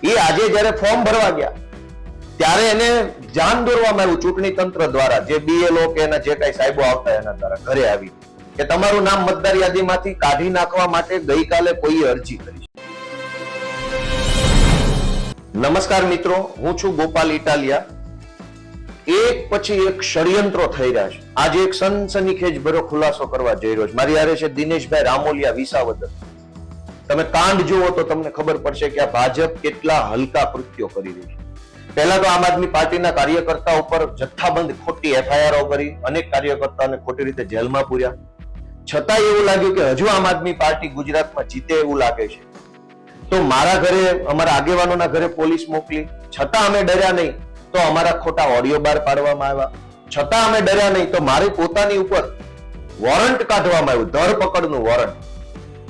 એ આજે જયારે ફોર્મ ભરવા ગયા ત્યારે એને જાણ દોરવામાં આવ્યું ચૂંટણી તંત્ર દ્વારા, જે BLO કે એના જે કઈ સાહેબો આવતા એના દ્વારા ઘરે આવી કે તમારું નામ મતદાર યાદીમાંથી કાઢી નાખવા માટે ગઈકાલે કોઈએ અરજી કરી. નમસ્કાર મિત્રો, હું છું ગોપાલ ઇટાલિયા. એક પછી એક ષડયંત્રો થઈ રહ્યા છે. આજે એક સનસનીખેજ ભર્યો ખુલાસો કરવા જઈ રહ્યો છે. મારી હારે છે દિનેશભાઈ રામોલિયા વિસાવદર. તમે કાંડ જુઓ તો તમને ખબર પડશે કે આ ભાજપ કેટલા હલકા કૃત્યો કરી રહી છે. પહેલા તો આમ આદમી પાર્ટીના કાર્યકર્તા ઉપર જથ્થાબંધ ખોટી FIR કરી, અનેક કાર્યકર્તાઓને ખોટી રીતે જેલમાં પૂર્યા. છતાં એવું લાગ્યું કે હજુ આમ આદમી પાર્ટી ગુજરાતમાં જીતે એવું લાગે છે. તો મારા ઘરે, અમારા આગેવાનોના ઘરે પોલીસ મોકલી, છતાં અમે ડર્યા નહીં તો અમારા ખોટા ઓડિયો બહાર પાડવામાં આવ્યા. છતાં અમે ડર્યા નહીં તો મારી પોતાની ઉપર વોરંટ કાઢવામાં આવ્યું, ધરપકડનું વોરંટ.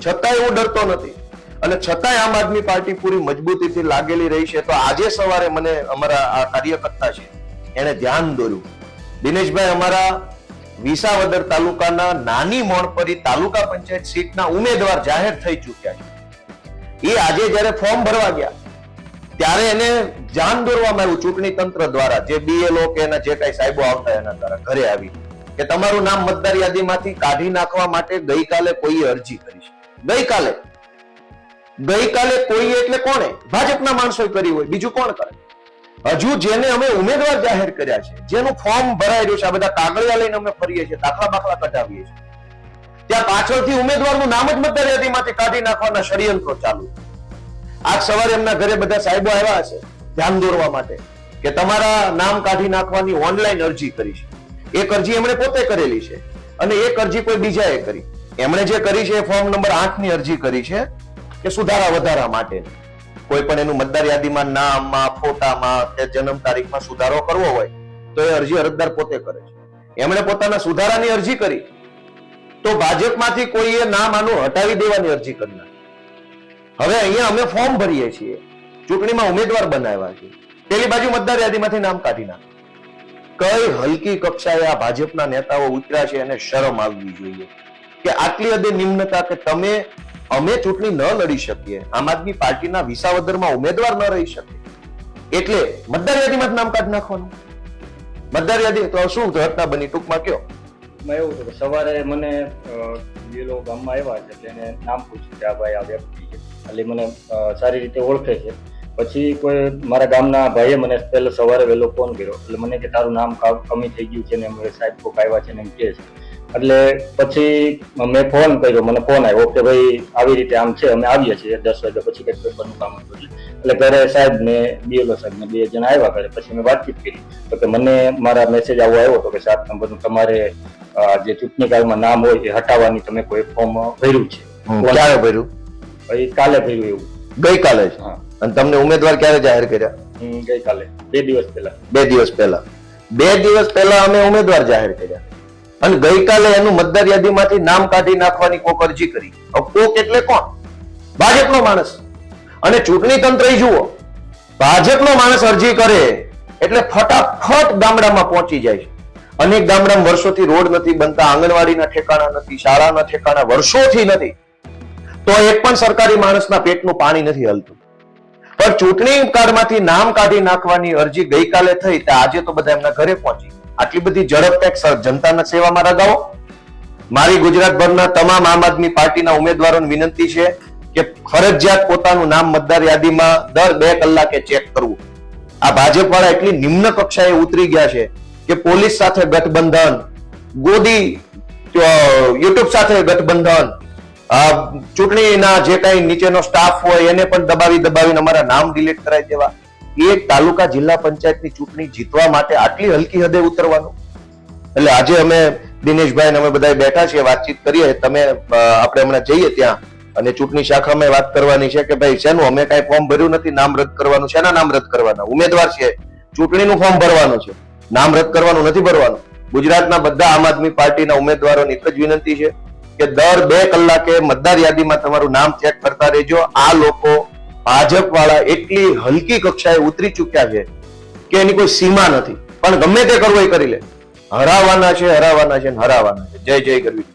છતાં હું ડરતો નથી અને છતાંય આમ આદમી પાર્ટી પૂરી મજબૂતીથી લાગેલી રહી છે. તો આજે સવારે મને અમારા આ કાર્યકર્તા છે એને ધ્યાન દોર્યું. દિનેશભાઈ, અમારા વિસાવદર તાલુકાના નાની મોણપરી તાલુકા પંચાયત સીટના ઉમેદવાર જાહેર થઈ ચૂક્યા છે. એ આજે જયારે ફોર્મ ભરવા ગયા ત્યારે એને જાણ દોરવામાં આવ્યું ચૂંટણી તંત્ર દ્વારા, જે BLO કે એના જે કઈ સાહેબો આવતા એના દ્વારા ઘરે આવી કે તમારું નામ મતદાર યાદીમાંથી કાઢી નાખવા માટે ગઈકાલે કોઈએ અરજી કરી છે. ગઈકાલે કોઈએ એટલે કોણે? ભાજપના માણસોએ કરી હોય, બીજું કોણ કરે? હજુ જેને અમે ઉમેદવાર જાહેર કર્યા છે, જેનું ફોર્મ ભરાઈ રહ્યું છે, આ બધા કાગળિયા લઈને અમે ફરીએ છીએ, દાખલા બાખલા કઢાવીએ છીએ, ત્યાં પાછળથી ઉમેદવારનું નામ જ મતદાર યાદીમાંથી કાઢી નાખવાના ષડયંત્રો ચાલુ. આજ સવારે એમના ઘરે બધા સાહેબો આવ્યા હશે ધ્યાન દોરવા માટે કે તમારા નામ કાઢી નાખવાની ઓનલાઈન અરજી કરી છે. એક અરજી એમણે પોતે કરેલી છે અને એક અરજી કોઈ બીજાએ કરી. એમણે જે કરી છે એ ફોર્મ નંબર 8 ની અરજી કરી છે કે સુધારા વધારા માટે. કોઈ પણ એનું મતદાર યાદીમાં નામમાં, ફોટામાં કે જન્મ તારીખમાં સુધારો કરવો હોય તો એ અરજી અરજદાર પોતે કરે છે. એમણે પોતાના સુધારાની અરજી કરી તો ભાજપમાંથી કોઈએ નામ આનું હટાવી દેવાની અરજી કરી નાખી. હવે અહીંયા અમે ફોર્મ ભરીએ છીએ, ચૂંટણીમાં ઉમેદવાર બનાવ્યા છે, પેલી બાજુ મતદાર યાદીમાંથી નામ કાઢી નાખે. કઈ હલકી કક્ષાએ આ ભાજપના નેતાઓ ઉતર્યા છે, એને શરમ આવવી જોઈએ કે આટલી હદે નિમ્નતા કે અમે ચૂંટણી ન લડી શકીએ, આમ આદમી પાર્ટીના વિસાવદરમાં ઉમેદવાર ન રહી શકે એટલે મતદાર યાદીમાં નામ કાઢી નાખવાનું. મતદાર યાદી તો શું ઘટના બની ટૂંકમાં કયો? એવું હતું કે સવારે મને BLO ગામમાં આવ્યા છે એટલે એને નામ પૂછ્યું કે આ ભાઈ આ વ્યક્તિ છે, એટલે મને સારી રીતે ઓળખે છે. પછી કોઈ મારા ગામના ભાઈએ મને પહેલા સવારે વહેલો ફોન કર્યો એટલે મને કે તારું નામ કમી થઈ ગયું છે ને અમે સાહેબ કોક આવ્યા છે ને એમ કહે છે. એટલે પછી મેં ફોન કર્યો, મને ફોન આવ્યો કે ભાઈ આવી રીતે આમ છે, અમે આવીએ છીએ 10 વાગ્યા પછી કંઈક પેપરનું કામ હતું એટલે ઘરે સાહેબ ને BLO સાહેબ ને 2 જણા આવ્યા ઘરે. પછી મેં વાતચીત કરી તો કે મને મારા મેસેજ આવ્યો હતો કે 7 નંબરનું તમારે જે ચૂંટણી કાળમાં નામ હોય એ હટાવવાની તમે કોઈ ફોર્મ ભર્યું છે. ક્યારે ભર્યું? કાલે ભર્યું. એવું ગઈકાલે જ? હા. અને તમને ઉમેદવાર ક્યારે જાહેર કર્યા? ગઈકાલે 2 દિવસ પહેલા. 2 દિવસ પહેલા 2 દિવસ પહેલા અમે ઉમેદવાર જાહેર કર્યા અને ગઈકાલે એનું મતદાર યાદીમાંથી નામ કાઢી નાખવાની કોક અરજી કરી. કોક એટલે કોણ? ભાજપનો માણસ. અને ચૂંટણી તંત્ર જુઓ, ભાજપનો માણસ અરજી કરે એટલે ફટાફટ ગામડામાં પહોંચી જાય છે. અનેક ગામડામાં વર્ષોથી રોડ નથી બનતા, આંગણવાડીના ઠેકાણા નથી, શાળાના ઠેકાણા વર્ષોથી નથી, તો એક પણ સરકારી માણસના પેટનું પાણી નથી હલતું. પણ ચૂંટણી કાર્ડમાંથી નામ કાઢી નાખવાની અરજી ગઈકાલે થઈ તો આજે તો બધા એમના ઘરે પહોંચી. આટલી બધી ઝડપથી જનતાના સેવામાં લગાવો. મારી ગુજરાતભરના તમામ આમ આદમી પાર્ટીના ઉમેદવારોને વિનંતી છે કે ફરજિયાત પોતાનું નામ મતદાર યાદીમાં દર 2 કલાકે ચેક કરવું. આ ભાજપ વાળા એટલી નિમ્ન કક્ષાએ ઉતરી ગયા છે કે પોલીસ સાથે ગઠબંધન, ગોદી યુટ્યુબ સાથે ગઠબંધન, ચૂંટણીના જે કઈ નીચેનો સ્ટાફ હોય એને પણ દબાવીને અમારા નામ ડિલીટ કરાવી દેવા. એક તાલુકા જિલ્લા પંચાયતની ચૂંટણી જીતવા માટે આટલી હલકી હદે ઉતરવાનું? એટલે આજે અમે દિનેશભાઈ અમે બધા બેઠા છીએ, વાતચીત કરીએ. આપણે હમણાં જઈએ ત્યાં અને ચૂંટણી શાખામાં વાત કરવાની છે કે ભાઈ શેનું, અમે કઈ ફોર્મ ભર્યું નથી, નામ રદ કરવાનું. શેના નામ રદ કરવાના? ઉમેદવાર છે, ચૂંટણીનું ફોર્મ ભરવાનું છે, નામ રદ કરવાનું નથી ભરવાનું. ગુજરાતના બધા આમ આદમી પાર્ટીના ઉમેદવારોની એક જ વિનંતી છે કે દર 2 કલાકે મતદાર યાદીમાં તમારું નામ ચેક કરતા રહેજો. આ લોકો ભાજપ વાળા એટલી હલકી કક્ષાએ ઉતરી ચુક્યા છે કે એની કોઈ સીમા નથી. પણ ગમે તે કરવું એ કરી લે. હરાવવાના છે. જય જય ગરવી.